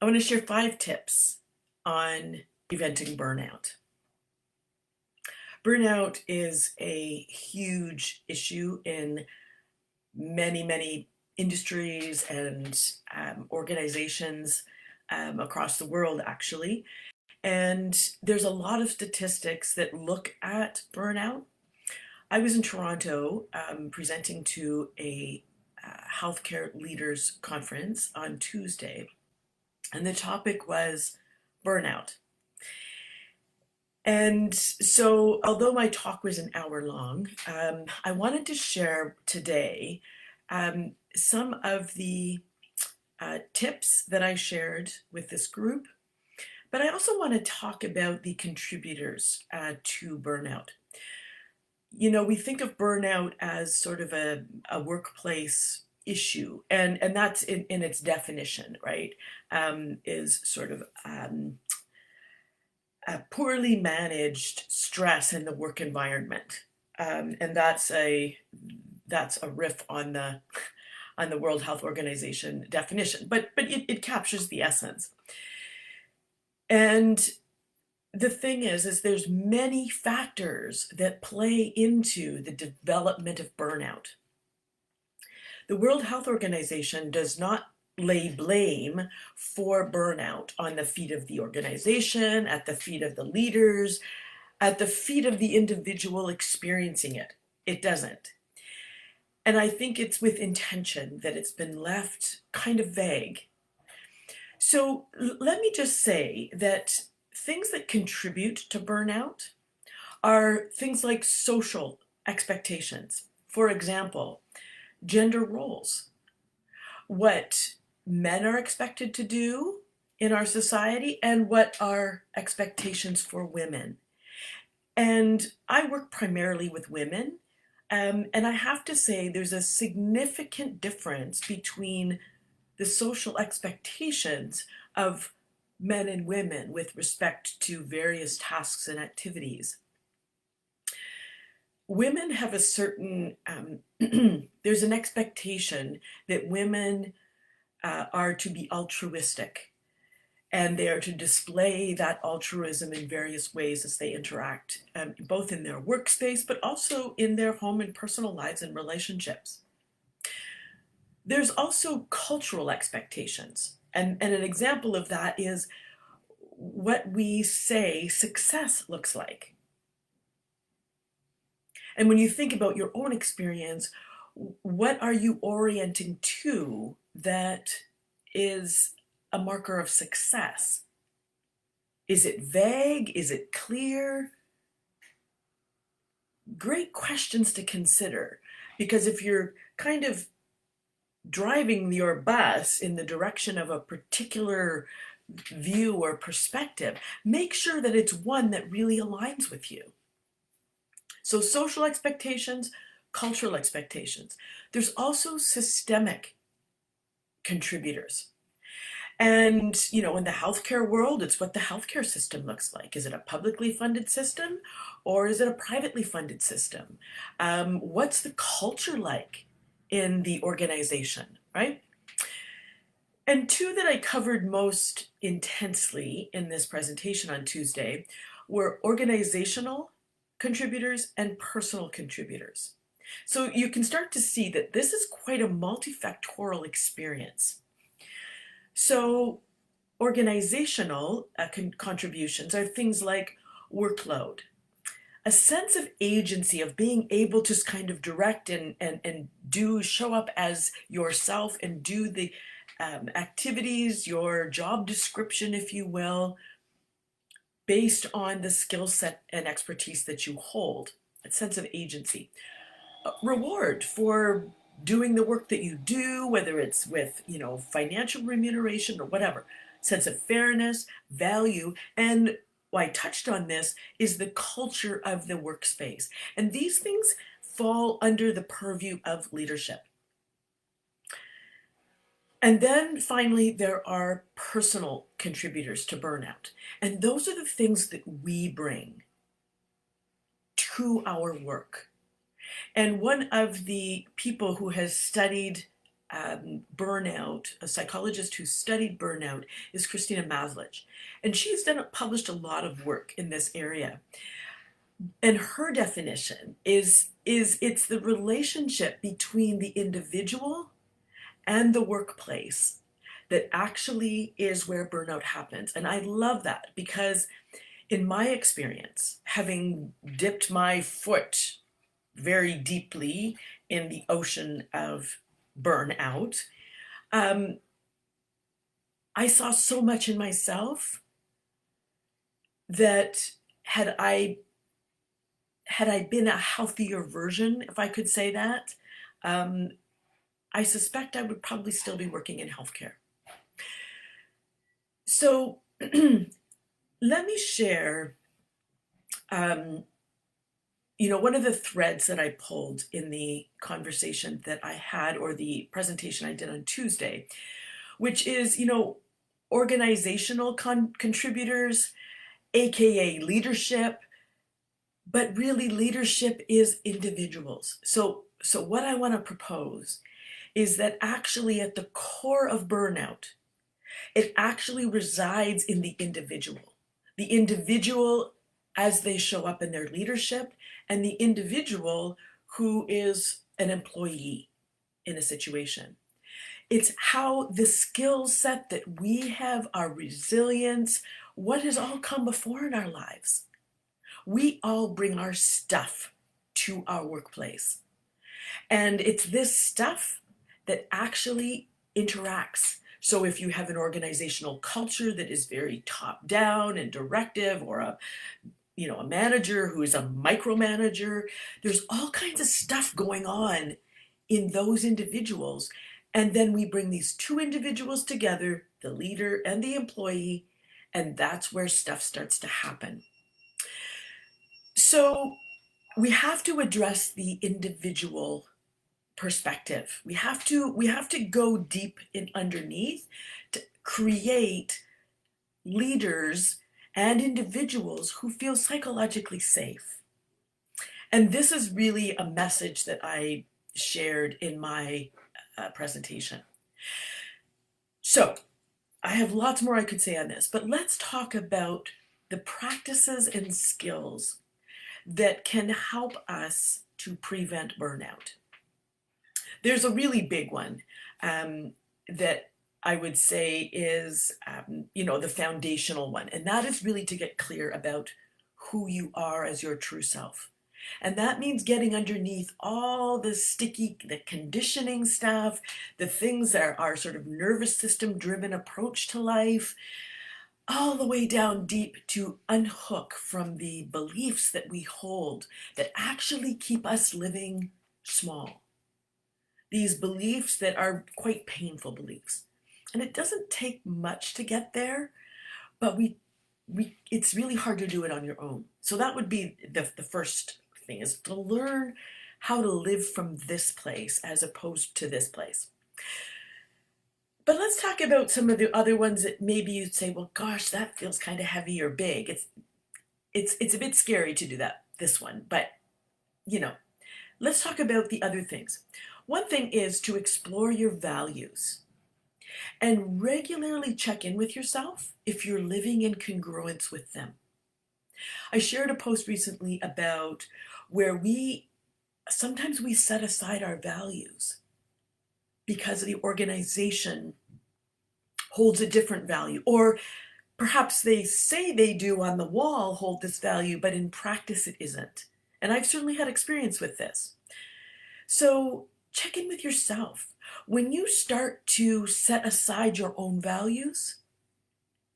I want to share 5 tips on preventing burnout. Burnout is a huge issue in many industries and organizations across the world, actually. And there's a lot of statistics that look at burnout. I was in Toronto presenting to a healthcare leaders conference on Tuesday, and the topic was burnout. And so, although my talk was an hour long, I wanted to share today some of the tips that I shared with this group, but I also want to talk about the contributors to burnout. You know, we think of burnout as sort of a workplace issue, and that's in its definition, right? Is sort of poorly managed stress in the work environment, and that's a riff on the World Health Organization definition, but it captures the essence. And the thing is there's many factors that play into the development of burnout. The World Health Organization does not lay blame for burnout on the feet of the organization, at the feet of the leaders, at the feet of the individual experiencing it. It doesn't. And I think it's with intention that it's been left kind of vague. So let me just say that things that contribute to burnout are things like social expectations. For example, gender roles. What men are expected to do in our society and what are expectations for women. And I work primarily with women, and I have to say there's a significant difference between the social expectations of men and women with respect to various tasks and activities. Women have a certain, there's an expectation that women are to be altruistic, and they are to display that altruism in various ways as they interact, both in their workspace, but also in their home and personal lives and relationships. There's also cultural expectations, and an example of that is what we say success looks like. And when you think about your own experience, what are you orienting to that is a marker of success? Is it vague? Is it clear? Great questions to consider, because if you're kind of driving your bus in the direction of a particular view or perspective, make sure that it's one that really aligns with you. So social expectations, cultural expectations. There's also systemic contributors. And, you know, in the healthcare world, it's what the healthcare system looks like. Is it a publicly funded system or is it a privately funded system? What's the culture like in the organization, right? And 2 that I covered most intensely in this presentation on Tuesday were organizational contributors and personal contributors. So you can start to see that this is quite a multifactorial experience. So organizational contributions are things like workload, a sense of agency, of being able to kind of direct and show up as yourself and do the activities, your job description, if you will, based on the skill set and expertise that you hold, a sense of agency. Reward for doing the work that you do, whether it's with, you know, financial remuneration or whatever, sense of fairness, value, and why I touched on this is the culture of the workspace. And these things fall under the purview of leadership. And then finally, there are personal contributors to burnout. And those are the things that we bring to our work. And one of the people who has studied burnout, a psychologist who studied burnout, is Christina Maslich. And she's published a lot of work in this area. And her definition is it's the relationship between the individual and the workplace that actually is where burnout happens. And I love that because in my experience, having dipped my foot very deeply in the ocean of burnout, I saw so much in myself that had I been a healthier version, if I could say that, um, I suspect I would probably still be working in healthcare. So let me share, one of the threads that I pulled in the conversation that I had, or the presentation I did on Tuesday, which is, organizational contributors, AKA leadership, but really leadership is individuals. So what I want to propose is that actually at the core of burnout, it actually resides in the individual. The individual as they show up in their leadership, and the individual who is an employee in a situation. It's how the skill set that we have, our resilience, what has all come before in our lives. We all bring our stuff to our workplace. And it's this stuff that actually interacts. So if you have an organizational culture that is very top down and directive, or a manager who is a micromanager, there's all kinds of stuff going on in those individuals. And then we bring these two individuals together, the leader and the employee, and that's where stuff starts to happen. So we have to address the individual perspective. We have to go deep in underneath to create leaders and individuals who feel psychologically safe. And this is really a message that I shared in my presentation. So I have lots more I could say on this, but let's talk about the practices and skills that can help us to prevent burnout. There's a really big one that I would say is, the foundational one, and that is really to get clear about who you are as your true self. And that means getting underneath all the conditioning stuff, the things that are our sort of nervous system driven approach to life, all the way down deep to unhook from the beliefs that we hold that actually keep us living small. These beliefs that are quite painful beliefs. And it doesn't take much to get there, but it's really hard to do it on your own. So that would be the first thing, is to learn how to live from this place as opposed to this place. But let's talk about some of the other ones that maybe you'd say, well, gosh, that feels kind of heavy or big. It's a bit scary to do this one, but let's talk about the other things. One thing is to explore your values and regularly check in with yourself if you're living in congruence with them. I shared a post recently about where sometimes we set aside our values because the organization holds a different value, or perhaps they say they do on the wall hold this value, but in practice it isn't. And I've certainly had experience with this. So check in with yourself. When you start to set aside your own values,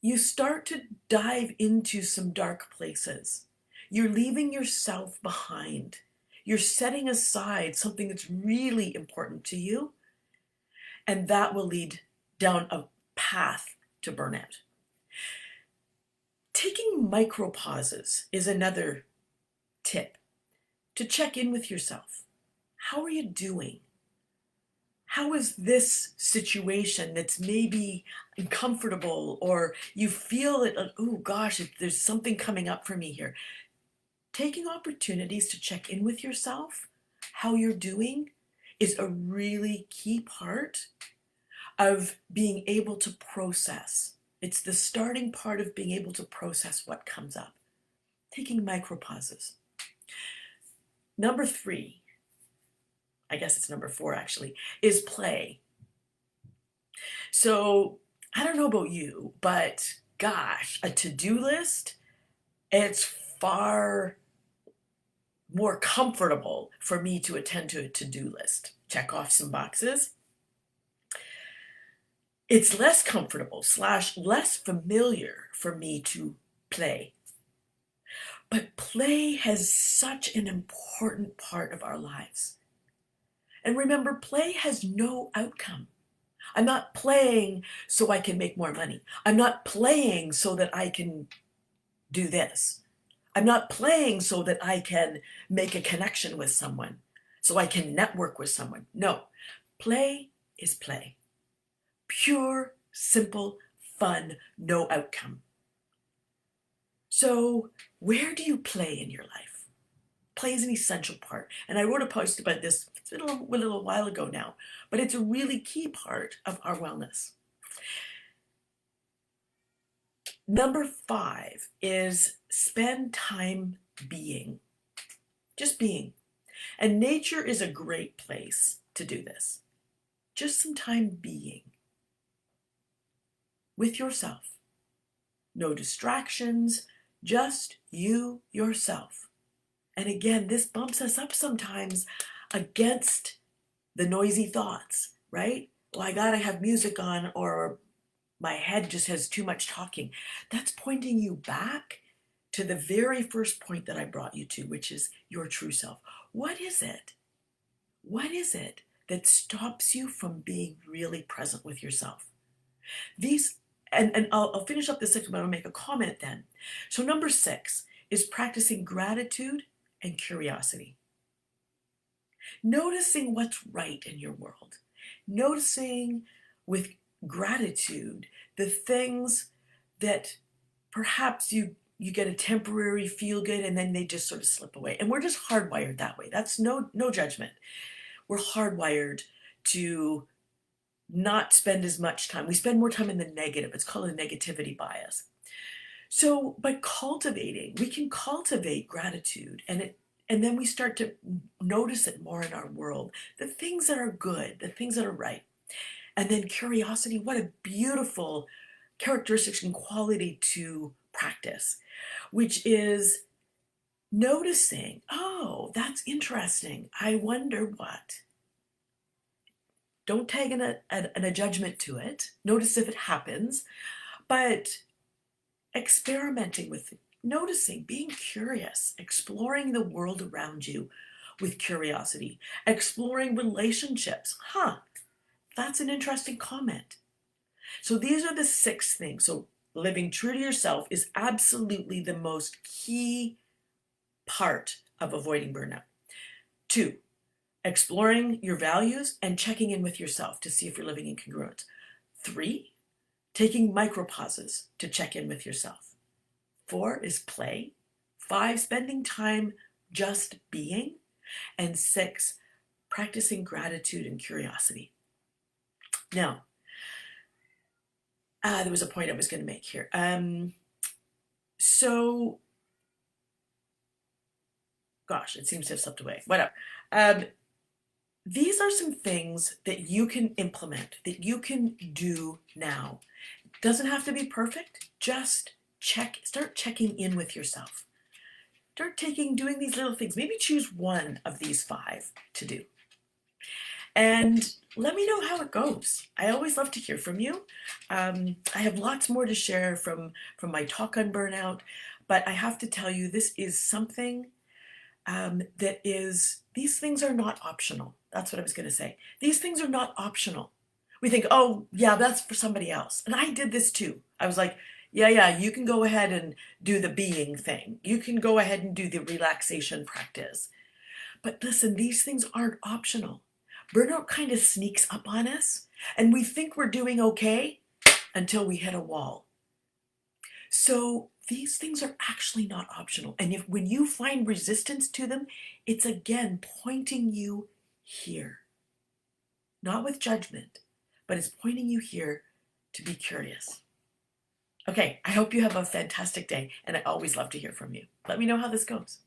you start to dive into some dark places. You're leaving yourself behind. You're setting aside something that's really important to you, and that will lead down a path to burnout. Taking micro pauses is another tip to check in with yourself. How are you doing? How is this situation that's maybe uncomfortable, or you feel it, oh gosh, there's something coming up for me here. Taking opportunities to check in with yourself, how you're doing, is a really key part of being able to process. It's the starting part of being able to process what comes up. Taking micro pauses. Number 3, I guess it's number 4 actually, is play. So I don't know about you, but gosh, a to-do list, it's far more comfortable for me to attend to a to-do list. Check off some boxes. It's less comfortable / less familiar for me to play. But play has such an important part of our lives. And remember, play has no outcome. I'm not playing so I can make more money. I'm not playing so that I can do this. I'm not playing so that I can make a connection with someone, so I can network with someone. No, play is play. Pure, simple, fun, no outcome. So where do you play in your life? Play is an essential part. And I wrote a post about this a little while ago now, but it's a really key part of our wellness. Number 5 is spend time being. Just being. And nature is a great place to do this. Just some time being with yourself. No distractions, just you, yourself. And again, this bumps us up sometimes against the noisy thoughts, right? Well, I gotta have music on, or my head just has too much talking. That's pointing you back to the very first point that I brought you to, which is your true self. What is it? What is it that stops you from being really present with yourself? These, and I'll finish up this section, but I'll make a comment then. So number 6 is practicing gratitude and curiosity. Noticing what's right in your world. Noticing with gratitude the things that perhaps you get a temporary feel good and then they just sort of slip away. And we're just hardwired that way. That's no judgment. We're hardwired to not spend as much time. We spend more time in the negative. It's called a negativity bias. So by cultivating, we can cultivate gratitude, and then we start to notice it more in our world. The things that are good, the things that are right. And then curiosity, what a beautiful characteristic and quality to practice, which is noticing, oh, that's interesting. I wonder what. Don't tag a judgment to it. Notice if it happens, but experimenting with it, noticing, being curious, exploring the world around you with curiosity, exploring relationships. That's an interesting comment. So these are the 6 things. So living true to yourself is absolutely the most key part of avoiding burnout. 2, exploring your values and checking in with yourself to see if you're living in congruence. 3, taking micro pauses to check in with yourself. 4 is play. 5, spending time just being. And 6, practicing gratitude and curiosity. Now, there was a point I was going to make here. So, gosh, it seems to have slipped away. Whatever. These are some things that you can implement, that you can do now. It doesn't have to be perfect. Just start checking in with yourself. Start doing these little things. Maybe choose one of these 5 to do. And let me know how it goes. I always love to hear from you. I have lots more to share from my talk on burnout, but I have to tell you, this is something these things are not optional. That's what I was going to say. These things are not optional. We think, oh, yeah, that's for somebody else. And I did this too. I was like, yeah, you can go ahead and do the being thing. You can go ahead and do the relaxation practice. But listen, these things aren't optional. Burnout kind of sneaks up on us, and we think we're doing okay until we hit a wall. So these things are actually not optional. And when you find resistance to them, it's again pointing you here. not with judgment, but is pointing you here to be curious. Okay, I hope you have a fantastic day, and I always love to hear from you. Let me know how this goes.